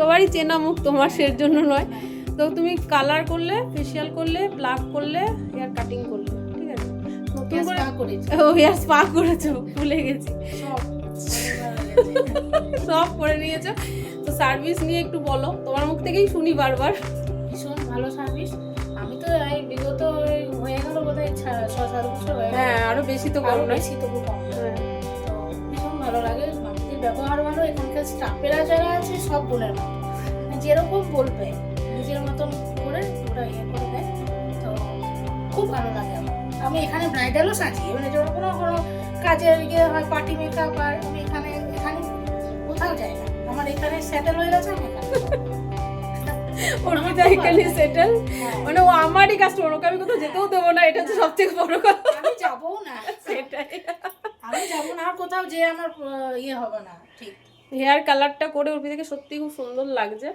সবারই চেনা মুখ, তোমার সের জন্য নয়। তো তুমি কালার করলে, ফেসিয়াল করলে, প্লাক করলে, হেয়ার কাটিং করলে, ঠিক আছে? নতুন করে ও হেয়ার স্পা করেছো, ভুলে গেছি। সব করে নিয়েছো। তো সার্ভিস নিয়ে একটু বলো, তোমার মুখ থেকেই শুনি বারবার। ভীষণ ভালো সার্ভিস। আমি তো এই বিগত হয়ে গেল বোধহয় 6-7 বছর হয়ে গেল। হ্যাঁ, আরো বেশি তো কম না? বেশি তবু কম। হ্যাঁ। তো ভীষণ ভালো লাগে, আমাদের ব্যবহার ভালো, এখানকার স্টাফেরা যারা আছে সব বোনের মতো, যেরকম বলবে নিজের মতন করে ওরা ইয়ে করে দেয়। তো খুব ভালো লাগে আমার। আমি এখানে ব্রাইডালও সাজি, মানে যখন কোনো কোনো কাজের ইয়ে হয়, পার্টি মেকআপ, আর আমি এখানে কোথাও যাই না, আমার এখানে সেটেল হয়ে গেছে। আমি অর্পিতা এখানে সেটেল, মানে ও আমারই কাস্টমার, ওকে আমি কোথাও যেতেও দেবো না, এটা হচ্ছে সবথেকে বড় কথা। আমি যাবো না, সেটাই, আমি যাবো না, আর কোথাও যে আমার ইয়ে হবে না। ঠিক হেয়ার কালারটা করে অর্পিতাকে সত্যি খুব সুন্দর লাগছে।